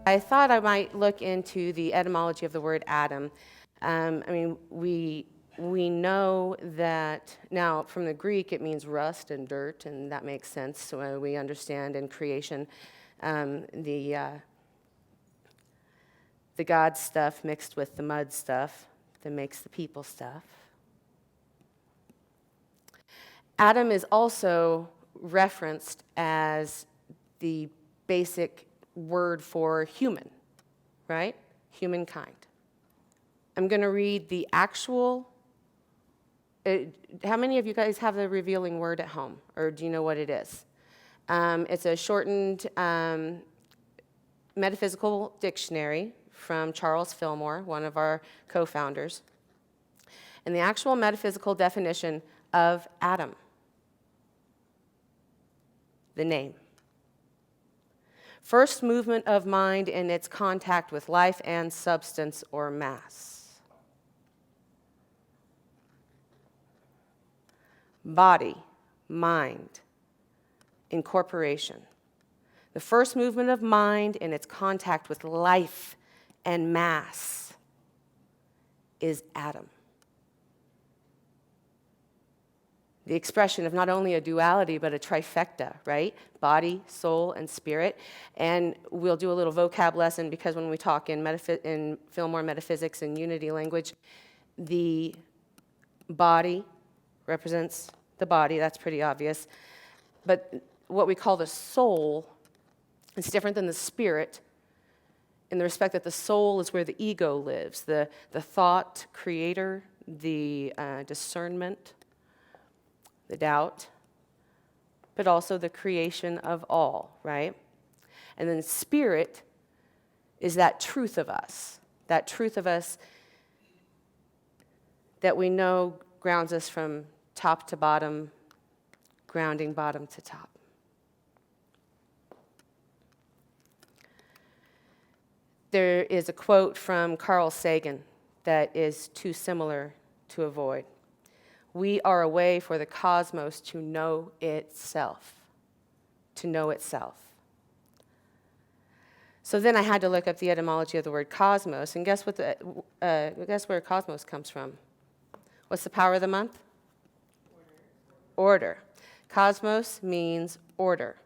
I thought I might look into the etymology of the word Adam. We know that now from the Greek it means rust and dirt, and that makes sense. So we understand in creation the God stuff mixed with the mud stuff that makes the people stuff. Adam is also referenced as the basic word for human, right? Humankind. I'm going to read the actual. How many of you guys have the revealing word at home, or do you know what it is? It's a shortened metaphysical dictionary from Charles Fillmore, one of our co-founders. And the actual metaphysical definition of Adam, the name. First movement of mind in its contact with life and substance or mass. Body, mind, incorporation. The first movement of mind in its contact with life and mass is Adam. The expression of not only a duality, but a trifecta, right? Body, soul, and spirit. And we'll do a little vocab lesson because when we talk in Fillmore metaphysics and unity language, the body represents the body, that's pretty obvious. But what we call the soul is different than the spirit in the respect that the soul is where the ego lives, the thought creator, the discernment, the doubt, but also the creation of all, right? And then spirit is that truth of us that we know grounds us from top to bottom, grounding bottom to top. There is a quote from Carl Sagan that is too similar to avoid. We are a way for the cosmos to know itself. To know itself. So then I had to look up the etymology of the word cosmos, and guess where cosmos comes from? What's the power of the month? Order. Cosmos means order.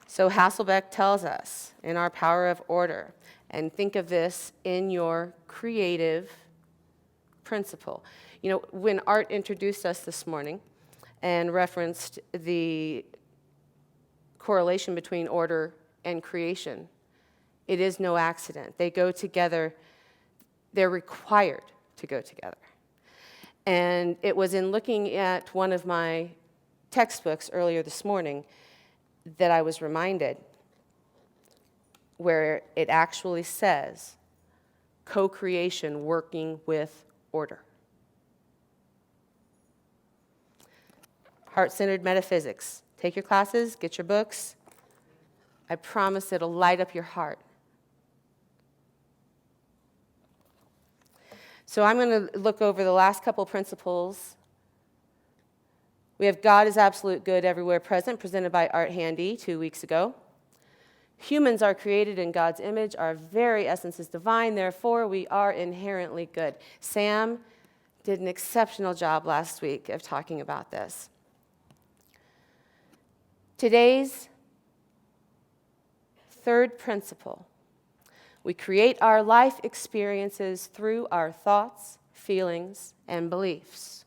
So Hasselbeck tells us in our power of order, and think of this in your creative principle. You know, when Art introduced us this morning and referenced the correlation between order and creation, it is no accident. They go together. They're required to go together. And it was in looking at one of my textbooks earlier this morning that I was reminded where it actually says co-creation working with order. Heart-centered metaphysics. Take your classes, get your books. I promise it'll light up your heart. So I'm going to look over the last couple principles. We have God is absolute good everywhere present, presented by Art Handy 2 weeks ago. Humans are created in God's image. Our very essence is divine. Therefore, we are inherently good. Sam did an exceptional job last week of talking about this. Today's third principle. We create our life experiences through our thoughts, feelings, and beliefs.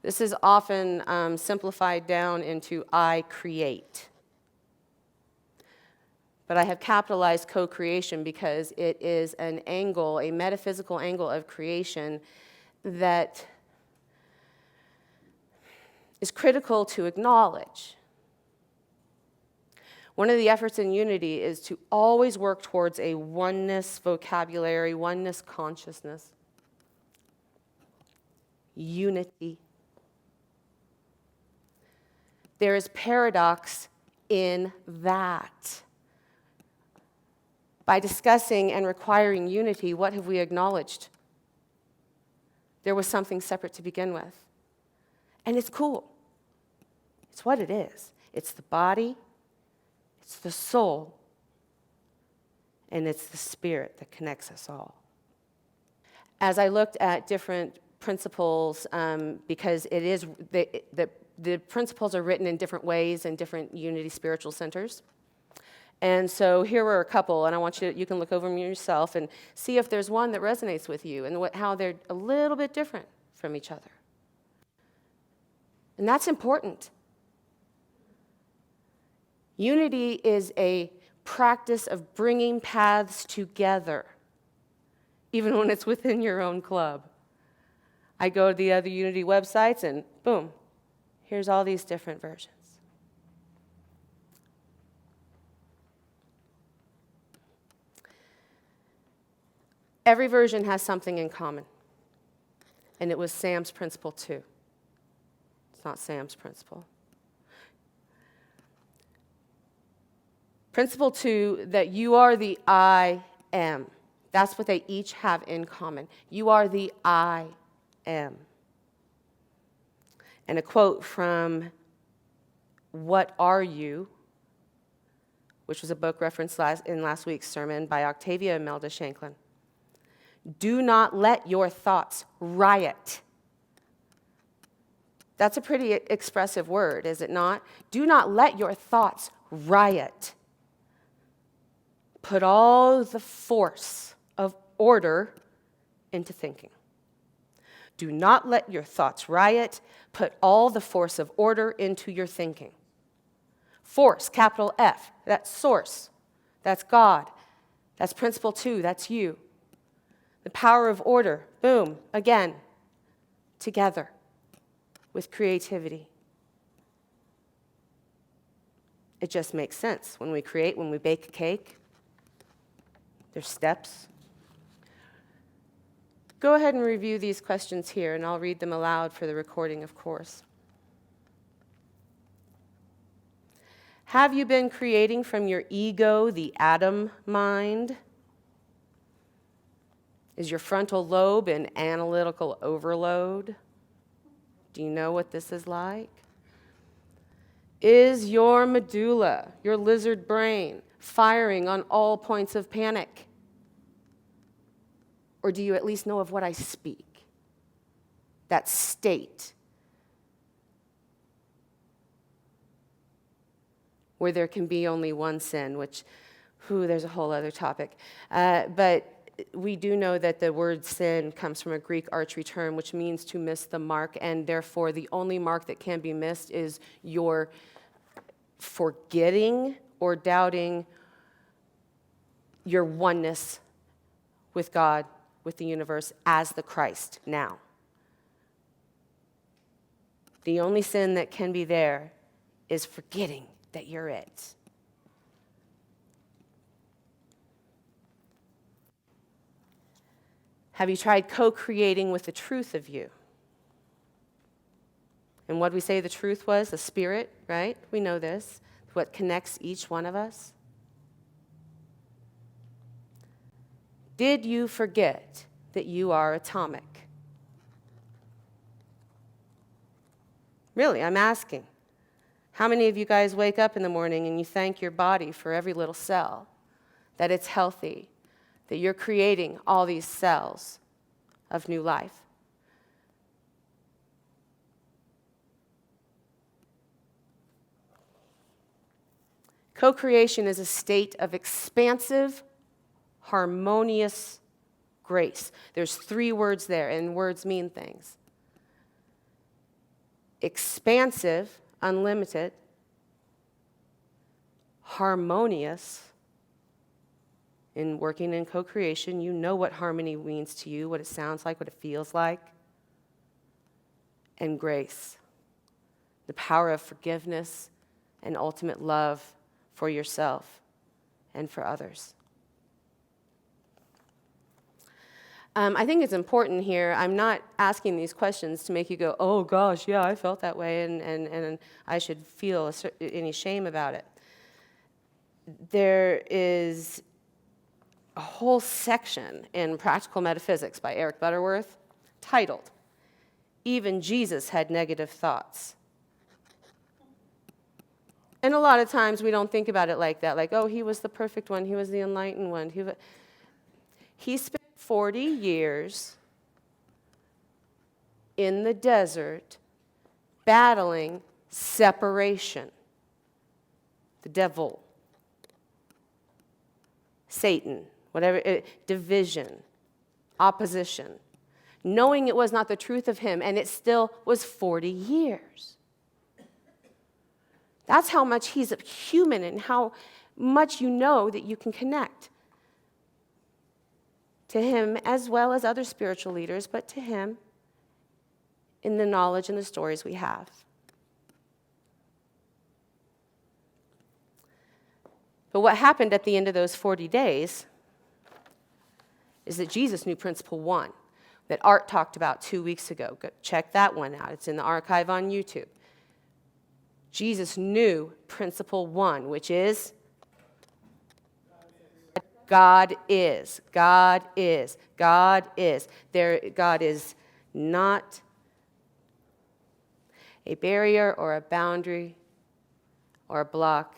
This is often simplified down into I create. But I have capitalized co-creation because it is an angle, a metaphysical angle of creation that is critical to acknowledge. One of the efforts in unity is to always work towards a oneness vocabulary, oneness consciousness, unity. There is paradox in that. By discussing and requiring unity, what have we acknowledged? There was something separate to begin with. And it's cool. It's what it is. It's the body, it's the soul, and it's the Spirit that connects us all. As I looked at different principles, because it is the principles are written in different ways in different Unity spiritual centers. And so here were a couple, and I want you can look over them yourself and see if there's one that resonates with you and how they're a little bit different from each other. And that's important. Unity is a practice of bringing paths together, even when it's within your own club. I go to the other Unity websites and boom, here's all these different versions. Every version has something in common, and it was Sam's principle too. It's not Sam's principle. Principle 2, that you are the I am. That's what they each have in common. You are the I am. And a quote from What Are You, which was a book referenced in last week's sermon by Octavia Imelda Shanklin. Do not let your thoughts riot. That's a pretty expressive word, is it not? Do not let your thoughts riot. Put all the force of order into thinking. Do not let your thoughts riot. Put all the force of order into your thinking. Force, capital F, that's source. That's God. That's principle 2, that's you. The power of order, boom, again, together with creativity. It just makes sense. When we create, when we bake a cake, there's steps. Go ahead and review these questions here, and I'll read them aloud for the recording, of course. Have you been creating from your ego, the Adam mind? Is your frontal lobe in analytical overload? Do you know what this is like? Is your medulla, your lizard brain, firing on all points of panic? Or do you at least know of what I speak? That state where there can be only one sin, which, there's a whole other topic. But we do know that the word sin comes from a Greek archery term, which means to miss the mark, and therefore the only mark that can be missed is your forgetting or doubting your oneness with God, with the universe, as the Christ now. The only sin that can be there is forgetting that you're it. Have you tried co-creating with the truth of you? And what did we say the truth was? The Spirit, right? We know this. What connects each one of us. Did you forget that you are atomic? Really, I'm asking. How many of you guys wake up in the morning and you thank your body for every little cell, that it's healthy, that you're creating all these cells of new life? Co-creation is a state of expansive, harmonious grace. There's 3 words there, and words mean things. Expansive, unlimited. Harmonious. In working in co-creation, you know what harmony means to you, what it sounds like, what it feels like. And grace. The power of forgiveness and ultimate love for yourself and for others. I think it's important here. I'm not asking these questions to make you go, oh gosh, yeah, I felt that way, and I should feel any shame about it. There is a whole section in Practical Metaphysics by Eric Butterworth titled, Even Jesus Had Negative Thoughts. And a lot of times we don't think about it like that, like, oh, he was the perfect one, he was the enlightened one. He spent 40 years in the desert battling separation. The devil, Satan, whatever, division, opposition, knowing it was not the truth of him, and it still was 40 years. That's how much he's a human and how much you know that you can connect to him as well as other spiritual leaders, but to him in the knowledge and the stories we have. But what happened at the end of those 40 days is that Jesus knew principle 1 that Art talked about 2 weeks ago. Go check that one out. It's in the archive on YouTube. Jesus knew principle 1, which is God is. God is. God is. God is not a barrier or a boundary or a block.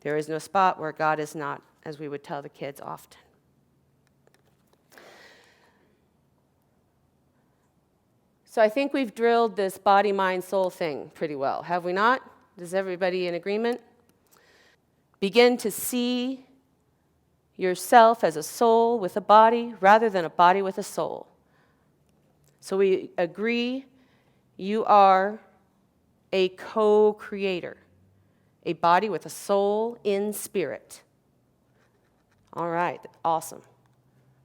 There is no spot where God is not, as we would tell the kids often. So I think we've drilled this body, mind, soul thing pretty well, have we not? Is everybody in agreement? Begin to see yourself as a soul with a body rather than a body with a soul. So we agree you are a co-creator, a body with a soul in spirit. All right, awesome.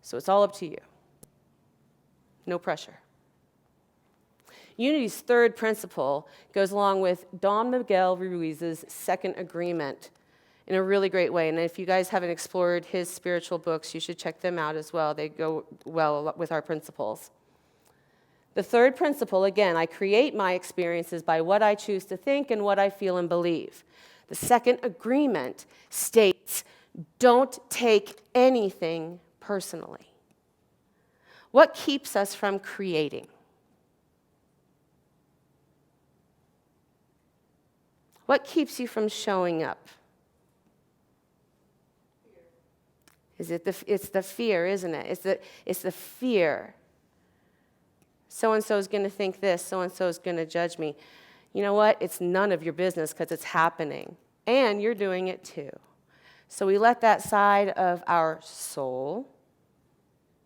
So it's all up to you. No pressure. Unity's third principle goes along with Don Miguel Ruiz's second agreement in a really great way. And if you guys haven't explored his spiritual books, you should check them out as well. They go well with our principles. The third principle, again, I create my experiences by what I choose to think and what I feel and believe. The second agreement states, don't take anything personally. What keeps us from creating? What keeps you from showing up? It's the fear, isn't it? It's the fear. So-and-so is going to think this. So-and-so is going to judge me. You know what? It's none of your business because it's happening. And you're doing it too. So we let that side of our soul,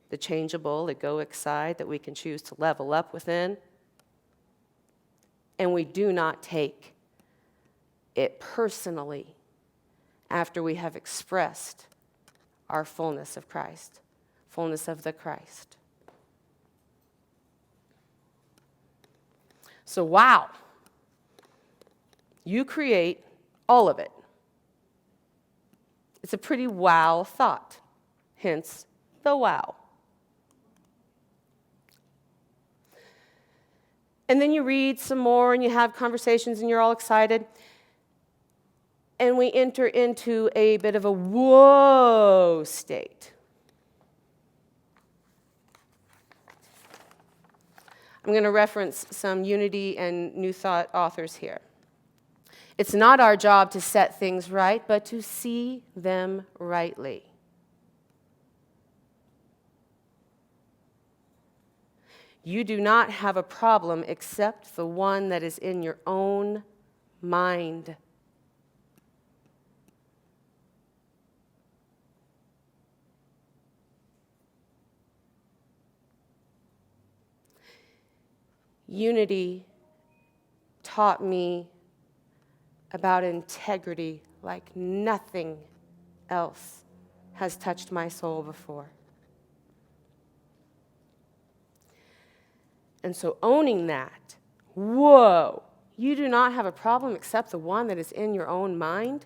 the changeable, egoic side that we can choose to level up within, and we do not take it personally after we have expressed our fullness of Christ, fullness of the Christ. So, wow, you create all of it. It's a pretty wow thought, hence the wow. And then you read some more and you have conversations and you're all excited. And we enter into a bit of a whoa state. I'm going to reference some Unity and New Thought authors here. It's not our job to set things right, but to see them rightly. You do not have a problem except the one that is in your own mind. Unity taught me about integrity like nothing else has touched my soul before. And so owning that, whoa, you do not have a problem except the one that is in your own mind.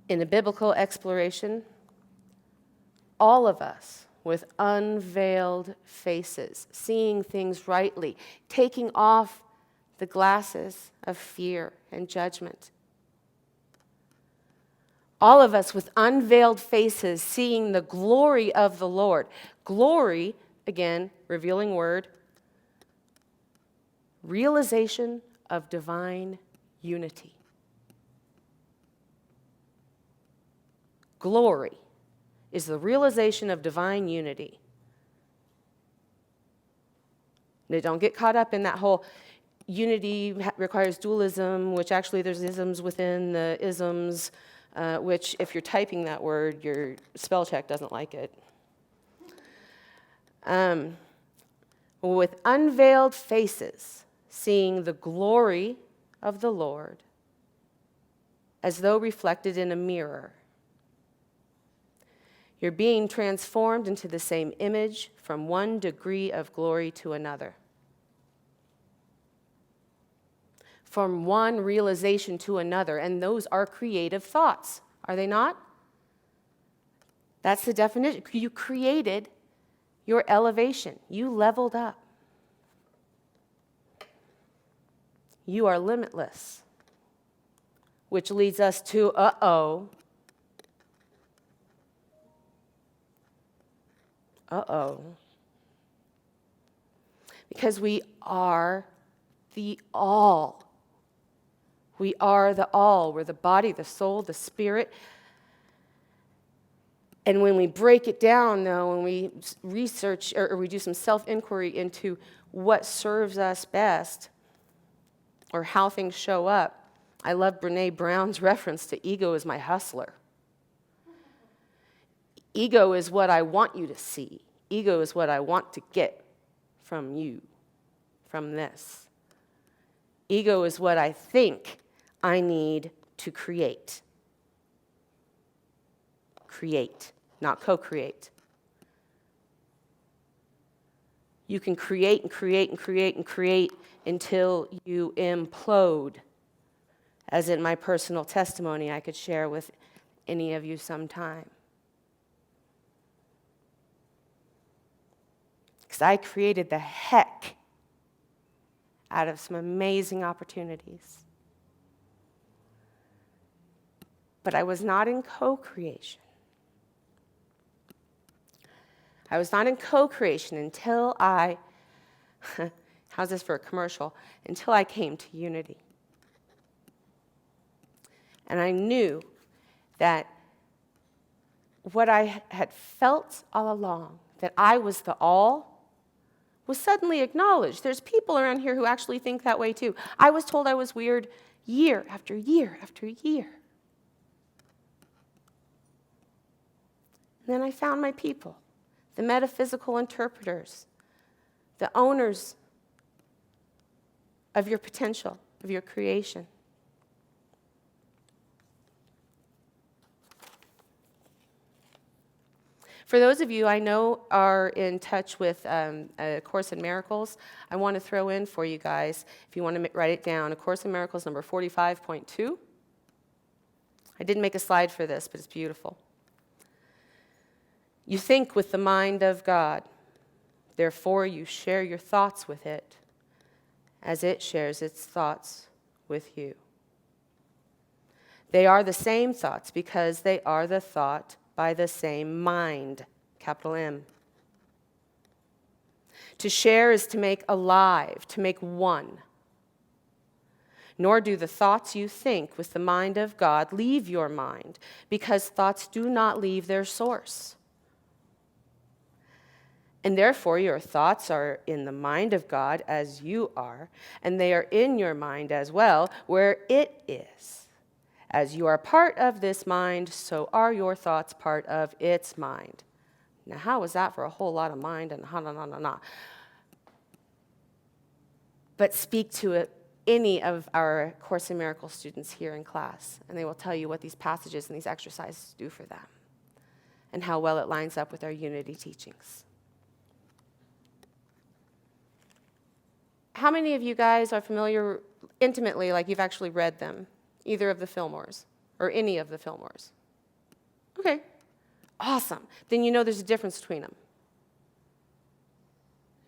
In a biblical exploration, all of us with unveiled faces, seeing things rightly, taking off the glasses of fear and judgment. All of us with unveiled faces, seeing the glory of the Lord. Glory again, revealing word, realization of divine unity. Glory is the realization of divine unity. Now, don't get caught up in that whole unity requires dualism, which actually there's isms within the isms, which if you're typing that word, your spell check doesn't like it. With unveiled faces, seeing the glory of the Lord as though reflected in a mirror. You're being transformed into the same image from one degree of glory to another. From one realization to another, and those are creative thoughts, are they not? That's the definition. You created your elevation. You leveled up. You are limitless, which leads us to, uh-oh, because we are the all. We are the all. We're the body, the soul, the spirit. And when we break it down, though, when we research or we do some self-inquiry into what serves us best or how things show up, I love Brene Brown's reference to ego as my hustler. Ego is what I want you to see. Ego is what I want to get from you, from this. Ego is what I think I need to create. Create, not co-create. You can create and create and create and create until you implode. As in my personal testimony I could share with any of you sometime. Because I created the heck out of some amazing opportunities. But I was not in co-creation. I was not in co-creation until how's this for a commercial? Until I came to unity. And I knew that what I had felt all along, that I was the all, was suddenly acknowledged. There's people around here who actually think that way too. I was told I was weird year after year after year. And then I found my people, the metaphysical interpreters, the owners of your potential, of your creation. For those of you I know are in touch with A Course in Miracles, I want to throw in for you guys, if you want to write it down, A Course in Miracles number 45.2. I didn't make a slide for this, but it's beautiful. You think with the mind of God, therefore you share your thoughts with it, as it shares its thoughts with you. They are the same thoughts because they are the thought by the same mind, capital M. To share is to make alive, to make one. Nor do the thoughts you think with the mind of God leave your mind, because thoughts do not leave their source. And therefore your thoughts are in the mind of God as you are, and they are in your mind as well, where it is. As you are part of this mind, so are your thoughts part of its mind. Now, how was that for a whole lot of mind and ha-na-na-na-na? But speak to it, any of our Course in Miracles students here in class, and they will tell you what these passages and these exercises do for them and how well it lines up with our unity teachings. How many of you guys are familiar intimately, like you've actually read them? Either of the Fillmores, or any of the Fillmores. Okay, awesome. Then you know there's a difference between them.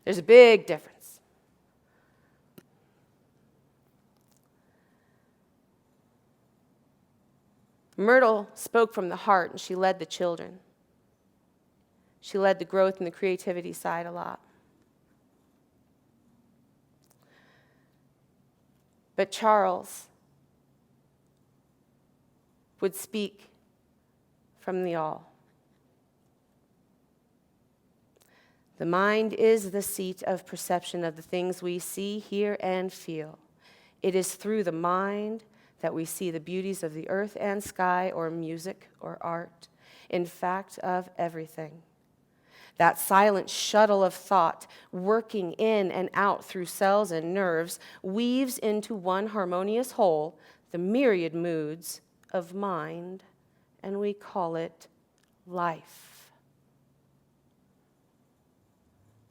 There's a big difference. Myrtle spoke from the heart, and she led the children. She led the growth and the creativity side a lot. But Charles would speak from the all. The mind is the seat of perception of the things we see, hear, and feel. It is through the mind that we see the beauties of the earth and sky, or music, or art, in fact, of everything. That silent shuttle of thought, working in and out through cells and nerves, weaves into one harmonious whole the myriad moods of mind, and we call it life.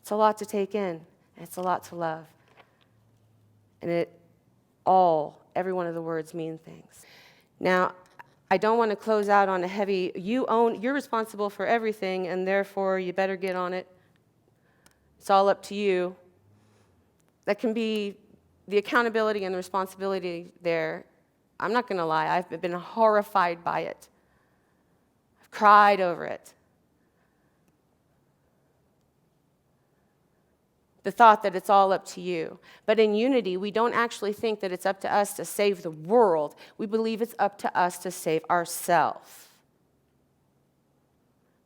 It's a lot to take in, and it's a lot to love. And every one of the words mean things. Now, I don't want to close out on a heavy, you're responsible for everything, and therefore you better get on it. It's all up to you. That can be the accountability and the responsibility there. I'm not going to lie, I've been horrified by it. I've cried over it. The thought that it's all up to you. But in unity, we don't actually think that it's up to us to save the world. We believe it's up to us to save ourselves.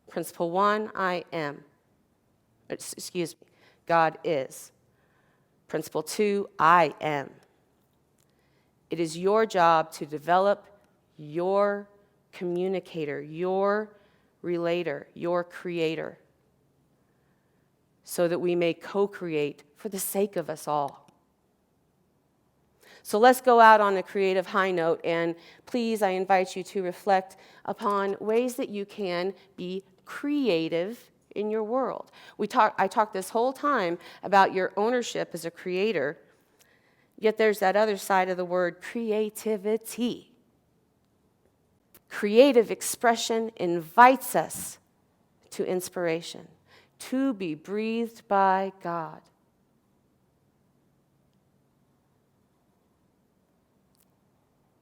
Principle 1, I am. Excuse me, God is. Principle 2, I am. It is your job to develop your communicator, your relator, your creator, so that we may co-create for the sake of us all. So let's go out on a creative high note, and please, I invite you to reflect upon ways that you can be creative in your world. I talked this whole time about your ownership as a creator, yet there's that other side of the word, creativity. Creative expression invites us to inspiration, to be breathed by God.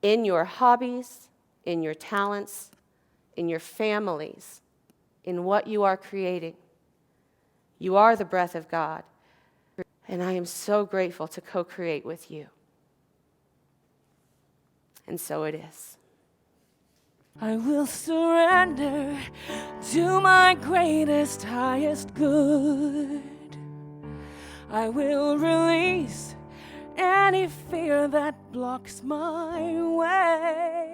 In your hobbies, in your talents, in your families, in what you are creating, you are the breath of God. And I am so grateful to co-create with you. And so it is. I will surrender to my greatest, highest good. I will release any fear that blocks my way.